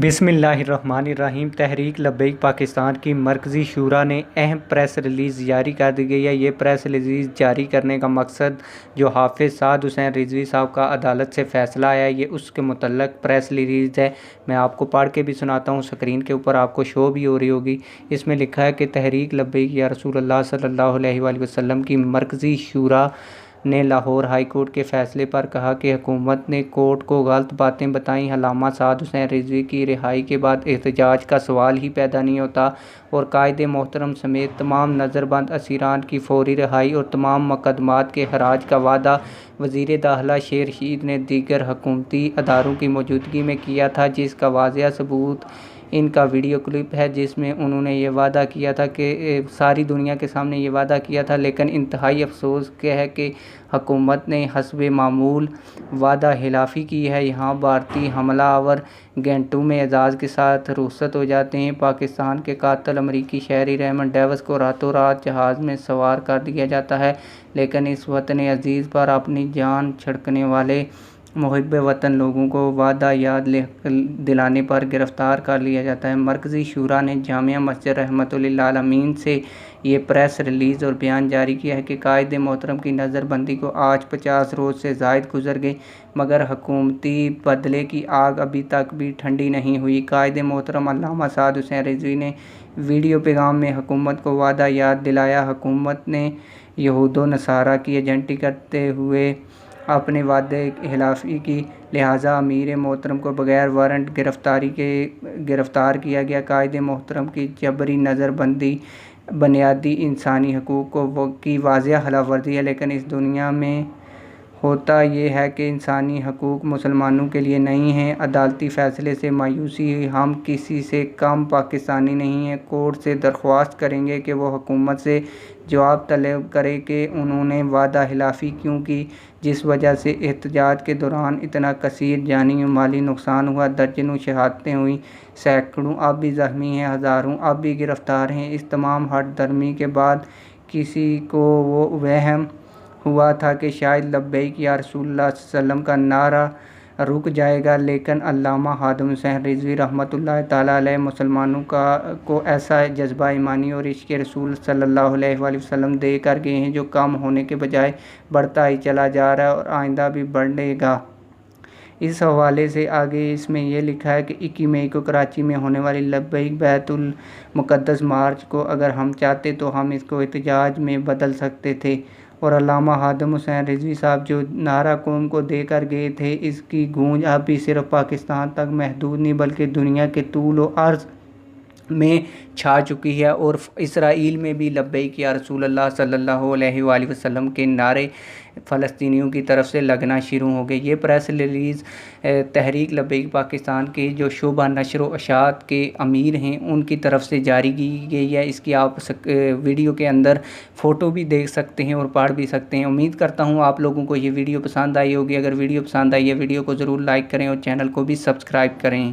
بسم اللہ الرحمن الرحیم۔ تحریک لبیک پاکستان کی مرکزی شورا نے اہم پریس ریلیز جاری کر دی گئی ہے۔ یہ پریس ریلیز جاری کرنے کا مقصد جو حافظ سعد حسین رضوی صاحب کا عدالت سے فیصلہ آیا ہے، یہ اس کے متعلق پریس ریلیز ہے۔ میں آپ کو پڑھ کے بھی سناتا ہوں، اسکرین کے اوپر آپ کو شو بھی ہو رہی ہوگی۔ اس میں لکھا ہے کہ تحریک لبیک یا رسول اللہ صلی اللہ علیہ وآلہ وسلم کی مرکزی شورا نے لاہور ہائی کورٹ کے فیصلے پر کہا کہ حکومت نے کورٹ کو غلط باتیں بتائیں۔ علامہ سعد حسین رضوی کی رہائی کے بعد احتجاج کا سوال ہی پیدا نہیں ہوتا اور قائد محترم سمیت تمام نظر بند اسیران کی فوری رہائی اور تمام مقدمات کے خراج کا وعدہ وزیر داخلہ شیر رشید نے دیگر حکومتی اداروں کی موجودگی میں کیا تھا، جس کا واضح ثبوت ان کا ویڈیو کلپ ہے جس میں انہوں نے یہ وعدہ کیا تھا کہ ساری دنیا کے سامنے یہ وعدہ کیا تھا۔ لیکن انتہائی افسوس ہے کہ حکومت نے حسب معمول وعدہ خلافی کی ہے۔ یہاں بھارتی حملہ آور گھنٹوں میں اعزاز کے ساتھ رخصت ہو جاتے ہیں۔ پاکستان کے قاتل امریکی شہری ریمنڈ ڈیوس کو راتوں رات جہاز میں سوار کر دیا جاتا ہے، لیکن اس وطن عزیز پر اپنی جان چھڑکنے والے محب وطن لوگوں کو وعدہ یاد دلانے پر گرفتار کر لیا جاتا ہے۔ مرکزی شورا نے جامعہ مسجد رحمت للعالمین سے یہ پریس ریلیز اور بیان جاری کیا ہے کہ قائد محترم کی نظر بندی کو آج 50 روز سے زائد گزر گئے، مگر حکومتی بدلے کی آگ ابھی تک بھی ٹھنڈی نہیں ہوئی۔ قائد محترم علامہ سعد حسین رضوی نے ویڈیو پیغام میں حکومت کو وعدہ یاد دلایا۔ حکومت نے یہود و نصارہ کی ایجنٹی کرتے ہوئے اپنے وعدے خلافی کی، لہٰذا امیر محترم کو بغیر وارنٹ گرفتار کیا گیا۔ قائد محترم کی جبری نظر بندی بنیادی انسانی حقوق کی واضح خلاف ورزی ہے، لیکن اس دنیا میں ہوتا یہ ہے کہ انسانی حقوق مسلمانوں کے لیے نہیں ہیں۔ عدالتی فیصلے سے مایوسی ہوئی۔ ہم کسی سے کم پاکستانی نہیں ہیں۔ کورٹ سے درخواست کریں گے کہ وہ حکومت سے جواب طلب کرے کہ انہوں نے وعدہ خلافی کیوں کی، جس وجہ سے احتجاج کے دوران اتنا کثیر جانی و مالی نقصان ہوا۔ درجنوں شہادتیں ہوئیں، سینکڑوں اب بھی زخمی ہیں، ہزاروں اب بھی گرفتار ہیں۔ اس تمام ہٹ دھرمی کے بعد کسی کو وہ وہم ہوا تھا کہ شاید لبیک یا رسول اللہ صلی اللہ علیہ وسلم کا نعرہ رک جائے گا، لیکن علامہ خادم حسین رضوی رحمۃ اللہ تعالیٰ علیہ مسلمانوں کو ایسا جذبہ ایمانی اور عشق رسول صلی اللہ علیہ وآلہ وسلم دے کر گئے ہیں جو کم ہونے کے بجائے بڑھتا ہی چلا جا رہا ہے اور آئندہ بھی بڑھے گا۔ اس حوالے سے آگے اس میں یہ لکھا ہے کہ 21 مئی کو کراچی میں ہونے والی لبیک بیت المقدس مارچ کو اگر ہم چاہتے تو ہم اس کو احتجاج میں بدل سکتے تھے، اور علامہ خادم حسین رضوی صاحب جو نعرہ قوم کو دے کر گئے تھے، اس کی گونج اب بھی صرف پاکستان تک محدود نہیں بلکہ دنیا کے طول و عرض میں چھا چکی ہے، اور اسرائیل میں بھی لبیک یا رسول اللہ صلی اللہ علیہ وآلہ وسلم کے نعرے فلسطینیوں کی طرف سے لگنا شروع ہو گئے۔ یہ پریس ریلیز تحریک لبیک پاکستان کے جو شعبہ نشر و اشاعت کے امیر ہیں ان کی طرف سے جاری کی گئی ہے۔ اس کی آپ ویڈیو کے اندر فوٹو بھی دیکھ سکتے ہیں اور پڑھ بھی سکتے ہیں۔ امید کرتا ہوں آپ لوگوں کو یہ ویڈیو پسند آئی ہوگی۔ اگر ویڈیو پسند آئی ہے ویڈیو کو ضرور لائک کریں اور چینل کو بھی سبسکرائب کریں۔